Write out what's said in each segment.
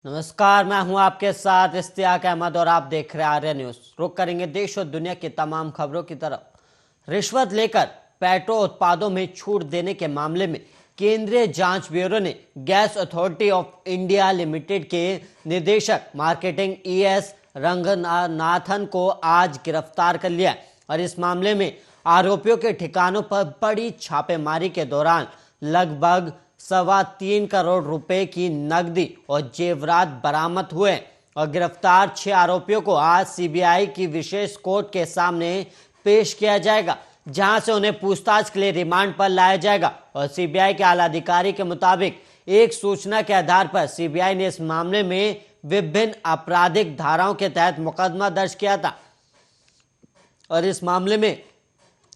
नमस्कार, मैं हूं आपके साथ इश्तियाक अहमद और आप देख रहे हैं आर्य न्यूज। रुक करेंगे देश और दुनिया की तमाम खबरों की तरफ। रिश्वत लेकर पेट्रोल उत्पादों में छूट देने के मामले में केंद्रीय जांच ब्यूरो ने gas authority of India limited के निदेशक मार्केटिंग ES रंगनाथन को आज गिरफ्तार कर लिया और इस मामले में आरोपियों के ठिकानों पर बड़ी छापेमारी के दौरान लगभग 3.25 करोड़ रुपए की नकदी और जेवरात बरामद हुए और गिरफ्तार 6 आरोपियों को आज CBI की विशेष कोर्ट के सामने पेश किया जाएगा, जहां से उन्हें पूछताछ के लिए रिमांड पर लाया जाएगा। और CBI के आला अधिकारी के मुताबिक एक सूचना के आधार पर CBI ने इस मामले में विभिन्न आपराधिक धाराओं के तहत मुकदमा दर्ज किया था और इस मामले में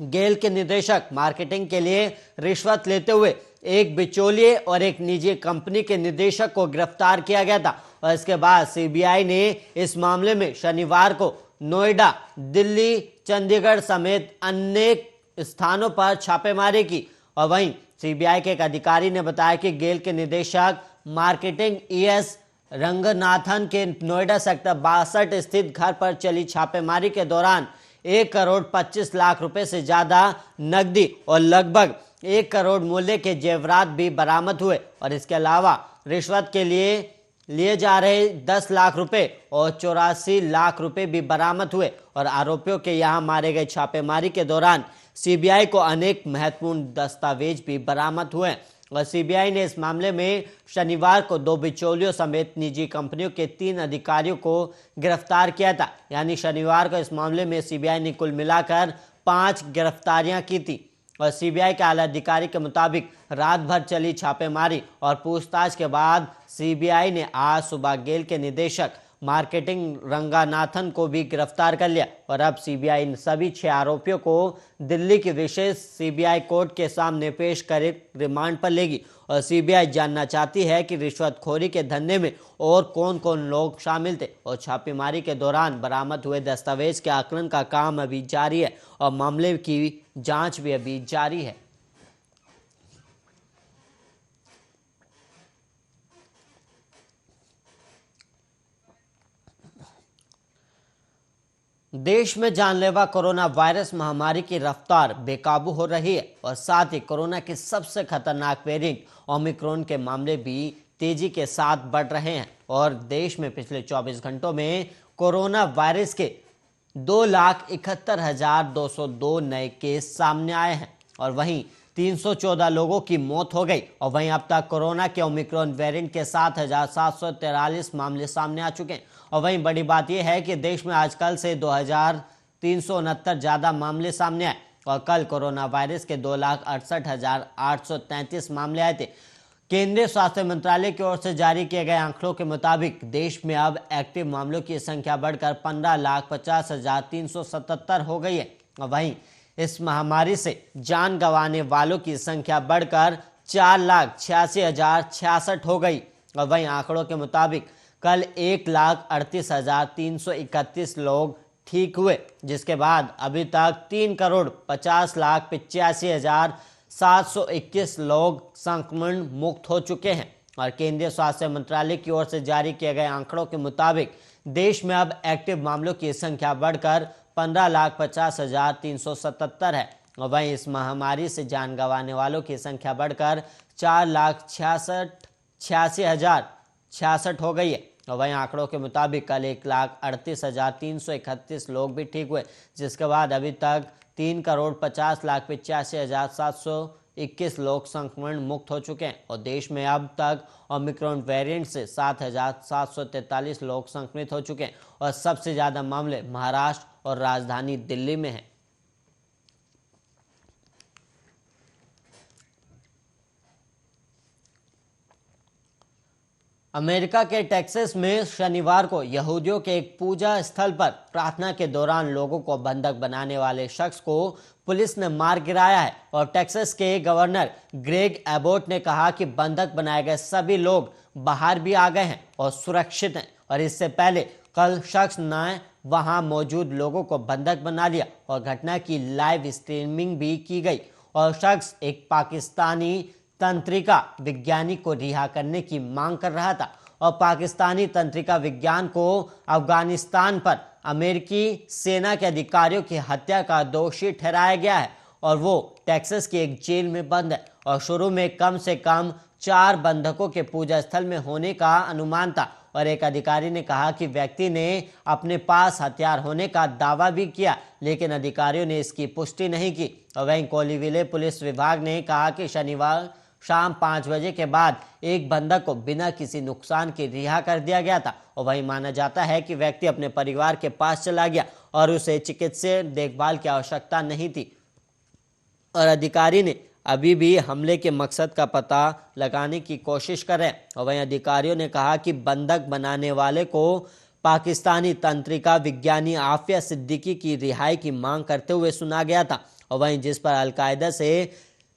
गेल के निदेशक मार्केटिंग के लिए रिश्वत लेते हुए एक बिचौलिए और एक निजी कंपनी के निदेशक को गिरफ्तार किया गया था। और इसके बाद CBI ने इस मामले में शनिवार को नोएडा, दिल्ली, चंडीगढ़ समेत अनेक स्थानों पर छापेमारी की। और वहीं CBI के एक अधिकारी ने बताया कि गेल के निदेशक मार्केटिंग ES रंगनाथन के नोएडा सेक्टर 62 स्थित घर पर चली छापेमारी के दौरान 1 करोड़ 25 लाख रुपए से ज्यादा नकदी और लगभग 1 करोड़ मूल्य के जेवरात भी बरामद हुए और इसके अलावा रिश्वत के लिए जा रहे 10 लाख रुपए और 84 लाख रुपए भी बरामद हुए। और आरोपियों के यहां मारे गए छापेमारी के दौरान CBI को अनेक महत्वपूर्ण दस्तावेज भी बरामद हुए और CBI ने इस मामले में शनिवार को 2 बिचौलियों समेत निजी कंपनियों के 3 अधिकारियों को गिरफ्तार किया था। यानी शनिवार को इस मामले में CBI ने कुल मिलाकर 5 गिरफ्तारियां की थी। और CBI के आला अधिकारी के मुताबिक रात भर चली छापेमारी और पूछताछ के बाद CBI ने आज सुबह गेल के निदेशक मार्केटिंग रंगनाथन को भी गिरफ्तार कर लिया और अब CBI इन सभी 6 आरोपियों को दिल्ली की विशेष CBI कोर्ट के सामने पेश कर रिमांड पर लेगी। और CBI जानना चाहती है कि रिश्वतखोरी के धंधे में और कौन कौन लोग शामिल थे और छापेमारी के दौरान बरामद हुए दस्तावेज के आकलन का काम अभी जारी है और मामले की जांच भी अभी जारी है। देश में जानलेवा कोरोना वायरस महामारी की रफ्तार बेकाबू हो रही है और साथ ही कोरोना के सबसे खतरनाक वेरिएंट ओमिक्रॉन के मामले भी तेजी के साथ बढ़ रहे हैं। और देश में पिछले 24 घंटों में कोरोना वायरस के 2,71,202 नए केस सामने आए हैं और वहीं 314 लोगों की मौत हो गई। और वहीं अब तक कोरोना के ओमिक्रॉन वेरिएंट के 7,743 मामले सामने आ चुके हैं। और वहीं बड़ी बात यह है कि देश में आजकल से 2,369 ज्यादा मामले सामने आए और कल कोरोना वायरस के 2,68,833 मामले आए थे। केंद्रीय स्वास्थ्य मंत्रालय की ओर से जारी किए गए आंकड़ों के मुताबिक देश में अब एक्टिव मामलों की संख्या बढ़कर 15,50,377 हो गई है। और वहीं इस महामारी से जान गंवाने वालों की संख्या बढ़कर 4,86,066 हो गई। और वहीं आंकड़ों के मुताबिक कल 1,38,331 लोग ठीक हुए, जिसके बाद अभी तक 3,50,85,721 लोग संक्रमण मुक्त हो चुके हैं। और केंद्रीय स्वास्थ्य मंत्रालय की ओर से जारी किए गए आंकड़ों के मुताबिक देश में अब एक्टिव मामलों की संख्या बढ़कर 15,50,377 है। और वहीं इस महामारी से जान गंवाने वालों की संख्या बढ़कर 4,86,066 हो गई है। और वहीं आंकड़ों के मुताबिक कल 1,38,331 लोग भी ठीक हुए, जिसके बाद अभी तक 3,50,85,721 लोग संक्रमण मुक्त हो चुके हैं। और देश में अब तक ओमिक्रॉन वेरिएंट से 7,743 लोग संक्रमित हो चुके हैं और सबसे ज्यादा मामले महाराष्ट्र और राजधानी दिल्ली में हैं। अमेरिका के टेक्सास में शनिवार को यहूदियों के एक पूजा स्थल पर प्रार्थना के दौरान लोगों को बंधक बनाने वाले शख्स को पुलिस ने मार गिराया है। और टेक्सास के गवर्नर ग्रेग एबोट ने कहा कि बंधक बनाए गए सभी लोग बाहर भी आ गए हैं और सुरक्षित हैं। और इससे पहले कल शख्स ने वहां मौजूद लोगों को बंधक बना लिया और घटना की लाइव स्ट्रीमिंग भी की गई। और शख्स एक पाकिस्तानी तंत्रिका विज्ञानी को रिहा करने की मांग कर रहा था और पाकिस्तानी तंत्रिका विज्ञान को अफगानिस्तान पर अमेरिकी सेना के अधिकारियों की हत्या का दोषी ठहराया गया है और वो टेक्सास की एक जेल में बंद है। और शुरू में कम से कम 4 बंधकों के पूजा स्थल में होने का अनुमान था और एक अधिकारी ने कहा कि व्यक्ति ने अपने पास हथियार होने का दावा भी किया, लेकिन अधिकारियों ने इसकी पुष्टि नहीं की। और वहीं कोलीविले पुलिस विभाग ने कहा कि शनिवार शाम 5 बजे के बाद एक बंधक को बिना किसी नुकसान के रिहा कर दिया गया था और वहीं माना जाता है कि व्यक्ति अपने परिवार के पास चला गया और उसे चिकित्सीय देखभाल की आवश्यकता नहीं थी। और अधिकारी ने अभी भी हमले के मकसद का पता लगाने की कोशिश कर रहे हैं। और वहीं अधिकारियों ने कहा कि बंधक बनाने वाले को पाकिस्तानी तंत्रिका विज्ञानी आफिया सिद्दीकी की रिहाई की मांग करते हुए सुना गया था और वहीं जिस पर अलकायदा से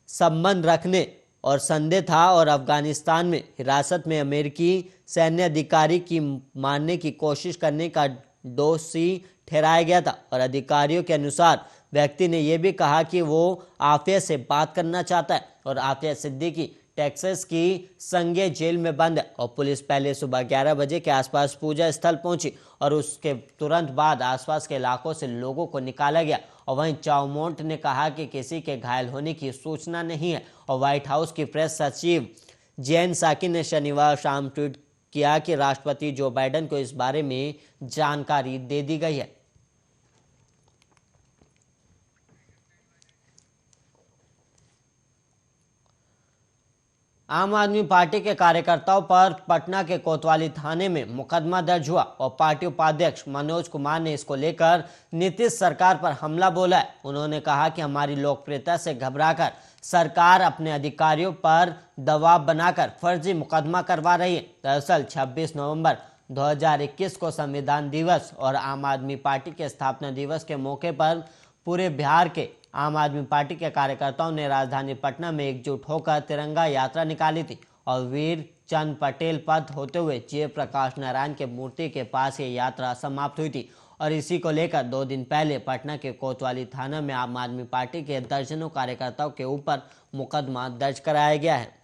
संबंध रखने और संदेह था और अफगानिस्तान में हिरासत में अमेरिकी सैन्य अधिकारी की मारने की कोशिश करने का दोषी ठहराया गया था। और अधिकारियों के अनुसार व्यक्ति ने यह भी कहा कि वो आफिया से बात करना चाहता है और आफिया सिद्दीकी टेक्सास की संघीय जेल में बंद है। और पुलिस पहले सुबह 11 बजे के आसपास पूजा स्थल पहुंची और उसके तुरंत बाद आसपास के इलाकों से लोगों को निकाला गया। और वहीं चाउमोंट ने कहा कि किसी के घायल होने की सूचना नहीं है। और व्हाइट हाउस की प्रेस सचिव जेन साकी ने शनिवार शाम ट्वीट किया कि राष्ट्रपति जो बाइडेन को इस बारे में जानकारी दे दी गई है। आम आदमी पार्टी के कार्यकर्ताओं पर पटना के कोतवाली थाने में मुकदमा दर्ज हुआ और पार्टी उपाध्यक्ष मनोज कुमार ने इसको लेकर नीतीश सरकार पर हमला बोला है। उन्होंने कहा कि हमारी लोकप्रियता से घबराकर सरकार अपने अधिकारियों पर दबाव बनाकर फर्जी मुकदमा करवा रही है। दरअसल 26 नवंबर 2021 को संविधान दिवस और आम आदमी पार्टी के स्थापना दिवस के मौके पर पूरे बिहार के आम आदमी पार्टी के कार्यकर्ताओं ने राजधानी पटना में एकजुट होकर तिरंगा यात्रा निकाली थी और वीर चंद पटेल पथ होते हुए जयप्रकाश नारायण के मूर्ति के पास ये यात्रा समाप्त हुई थी। और इसी को लेकर 2 दिन पहले पटना के कोतवाली थाना में आम आदमी पार्टी के दर्जनों कार्यकर्ताओं के ऊपर मुकदमा दर्ज कराया गया है।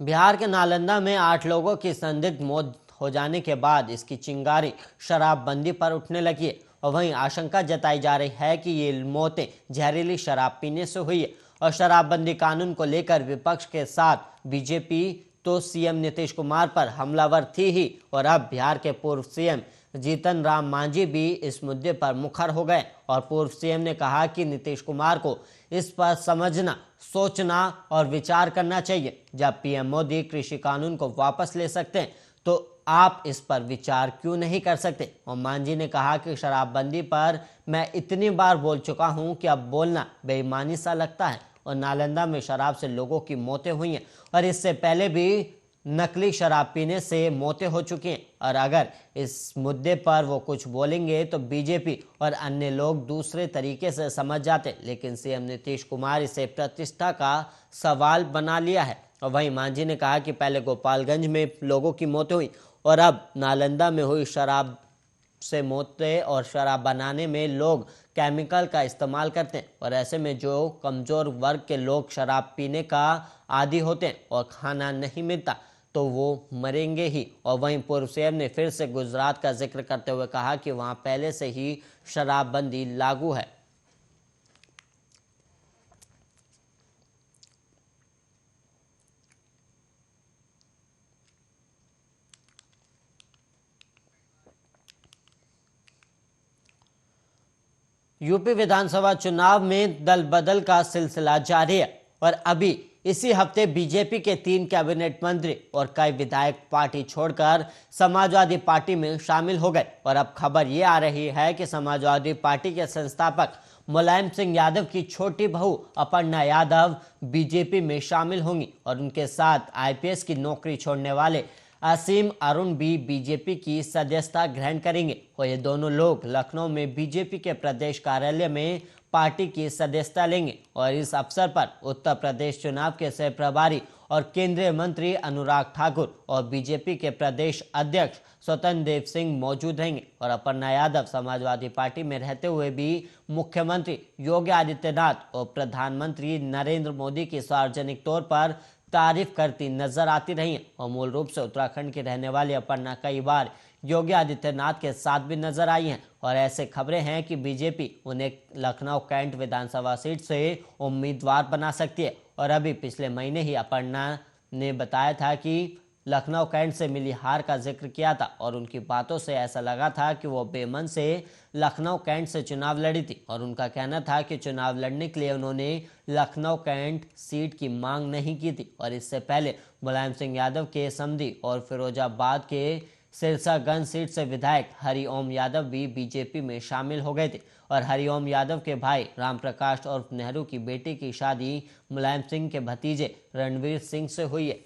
बिहार के नालंदा में 8 लोगों की संदिग्ध मौत हो जाने के बाद इसकी चिंगारी शराबबंदी पर उठने लगी है और वहीं आशंका जताई जा रही है कि ये मौतें जहरीली शराब पीने से हुई है। और शराबबंदी कानून को लेकर विपक्ष के साथ बीजेपी तो सीएम नीतीश कुमार पर हमलावर थी ही और अब बिहार के पूर्व सीएम जीतन राम मांझी भी इस मुद्दे पर मुखर हो गए। और पूर्व सीएम ने कहा कि नीतीश कुमार को इस पर समझना, सोचना और विचार करना चाहिए। जब पीएम मोदी कृषि कानून को वापस ले सकते हैं तो आप इस पर विचार क्यों नहीं कर सकते। और मांझी ने कहा कि शराबबंदी पर मैं इतनी बार बोल चुका हूं कि अब बोलना बेईमानी सा लगता है। और नालंदा में शराब से लोगों की मौतें हुई हैं और इससे पहले भी नकली शराब पीने से मौतें हो चुकी हैं। और अगर इस मुद्दे पर वो कुछ बोलेंगे तो बीजेपी और अन्य लोग दूसरे तरीके से समझ जाते, लेकिन सीएम नीतीश कुमार इसे प्रतिष्ठा का सवाल बना लिया है। और वहीं मांझी ने कहा कि पहले गोपालगंज में लोगों की मौतें हुई और अब नालंदा में हुई शराब से मौतें। और शराब बनाने में लोग केमिकल का इस्तेमाल करते हैं और ऐसे में जो कमज़ोर वर्ग के लोग शराब पीने का आदी होते हैं और खाना नहीं मिलता तो वो मरेंगे ही। और वहीं पूर्व सीएम ने फिर से गुजरात का जिक्र करते हुए कहा कि वहां पहले से ही शराबबंदी लागू है। यूपी विधानसभा चुनाव में दल बदल का सिलसिला जारी है और अभी इसी हफ्ते बीजेपी के 3 कैबिनेट मंत्री और कई विधायक पार्टी छोड़कर समाजवादी पार्टी में शामिल हो गए। और अब खबर ये आ रही है कि समाजवादी पार्टी के संस्थापक मुलायम सिंह यादव की छोटी बहू अपर्णा यादव बीजेपी में शामिल होंगी और उनके साथ आईपीएस की नौकरी छोड़ने वाले असीम अरुण भी बीजेपी की सदस्यता ग्रहण करेंगे। और ये दोनों लोग लखनऊ में बीजेपी के प्रदेश कार्यालय में पार्टी की सदस्यता लेंगे। और इस अवसर पर उत्तर प्रदेश चुनाव के सह प्रभारी और केंद्रीय मंत्री अनुराग ठाकुर और बीजेपी के प्रदेश अध्यक्ष स्वतंत्र देव सिंह मौजूद रहेंगे। और अपर्णा यादव समाजवादी पार्टी में रहते हुए भी मुख्यमंत्री योगी आदित्यनाथ और प्रधानमंत्री नरेंद्र मोदी की सार्वजनिक तौर पर तारीफ करती नजर आती रही हैं। और मूल रूप से उत्तराखंड की रहने वाली अपर्णा कई बार योगी आदित्यनाथ के साथ भी नजर आई हैं। और ऐसे खबरें हैं कि बीजेपी उन्हें लखनऊ कैंट विधानसभा सीट से उम्मीदवार बना सकती है। और अभी पिछले महीने ही अपर्णा ने बताया था कि लखनऊ कैंट से मिली हार का जिक्र किया था और उनकी बातों से ऐसा लगा था कि वो बेमन से लखनऊ कैंट से चुनाव लड़ी थी। और उनका कहना था कि चुनाव लड़ने के लिए उन्होंने लखनऊ कैंट सीट की मांग नहीं की थी। और इससे पहले मुलायम सिंह यादव के समधी और फिरोजाबाद के सिरसागंज सीट से विधायक हरिओम यादव भी बीजेपी में शामिल हो गए थे। और हरिओम यादव के भाई रामप्रकाश और नेहरू की बेटी की शादी मुलायम सिंह के भतीजे रणवीर सिंह से हुई है।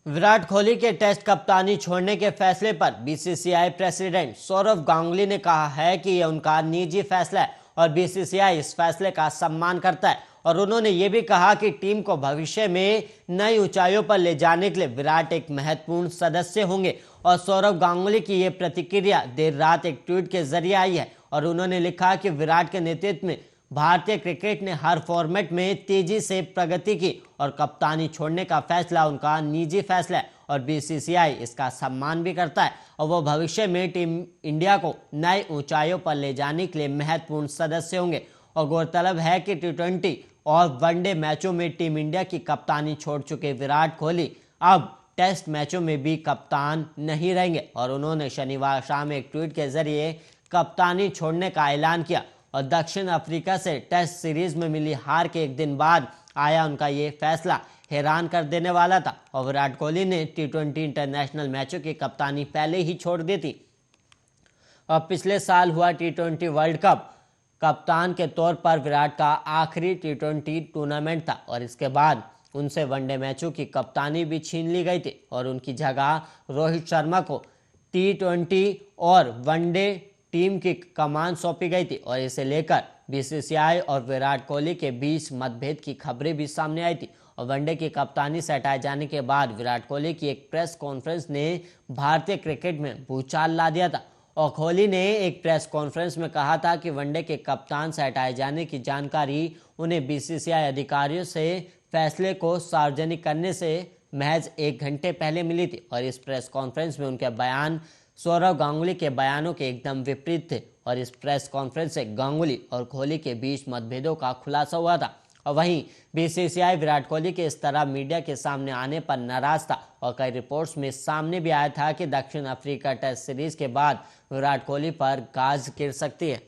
विराट कोहली के टेस्ट कप्तानी छोड़ने के फैसले पर बीसीसीआई प्रेसिडेंट सौरव गांगुली ने कहा है कि यह उनका निजी फैसला है और बीसीसीआई इस फैसले का सम्मान करता है। और उन्होंने ये भी कहा कि टीम को भविष्य में नई ऊंचाइयों पर ले जाने के लिए विराट एक महत्वपूर्ण सदस्य होंगे। और सौरव गांगुली की ये प्रतिक्रिया देर रात एक ट्वीट के जरिए आई है। और उन्होंने लिखा कि विराट के नेतृत्व में भारतीय क्रिकेट ने हर फॉर्मेट में तेजी से प्रगति की और कप्तानी छोड़ने का फैसला उनका निजी फैसला है और बीसीसीआई इसका सम्मान भी करता है। और वो भविष्य में टीम इंडिया को नई ऊंचाइयों पर ले जाने के लिए महत्वपूर्ण सदस्य होंगे। और गौरतलब है कि टी20 और वनडे मैचों में टीम इंडिया की कप्तानी छोड़ चुके विराट कोहली अब टेस्ट मैचों में भी कप्तान नहीं रहेंगे। और उन्होंने शनिवार शाम एक ट्वीट के जरिए कप्तानी छोड़ने का ऐलान किया। और दक्षिण अफ्रीका से टेस्ट सीरीज में मिली हार के एक दिन बाद आया उनका ये फैसला हैरान कर देने वाला था। और विराट कोहली ने टी20 इंटरनेशनल मैचों की कप्तानी पहले ही छोड़ दी थी। और पिछले साल हुआ टी20 वर्ल्ड कप कप्तान के तौर पर विराट का आखिरी टी20 टूर्नामेंट था। और इसके बाद उनसे वनडे मैचों की कप्तानी भी छीन ली गई थी और उनकी जगह रोहित शर्मा को टी20 और वनडे टीम की कमान सौंपी गई थी। और इसे लेकर बीसीसीआई और विराट कोहली के बीच मतभेद की खबरें भी सामने आई थी। और वनडे की कप्तानी से हटाए जाने के बाद विराट कोहली की एक प्रेस कॉन्फ्रेंस ने भारतीय क्रिकेट में भूचाल ला दिया था। और कोहली ने एक प्रेस कॉन्फ्रेंस में कहा था कि वनडे के कप्तान से हटाए जाने की जानकारी उन्हें बीसीसीआई अधिकारियों से फैसले को सार्वजनिक करने से महज 1 घंटे पहले मिली थी। और इस प्रेस कॉन्फ्रेंस में उनके बयान सौरव गांगुली के बयानों के एकदम विपरीत थे। और इस प्रेस कॉन्फ्रेंस से गांगुली और कोहली के बीच मतभेदों का खुलासा हुआ था। और वहीं बीसीसीआई विराट कोहली के इस तरह मीडिया के सामने आने पर नाराज था। और कई रिपोर्ट्स में सामने भी आया था कि दक्षिण अफ्रीका टेस्ट सीरीज के बाद विराट कोहली पर गाज गिर सकती है।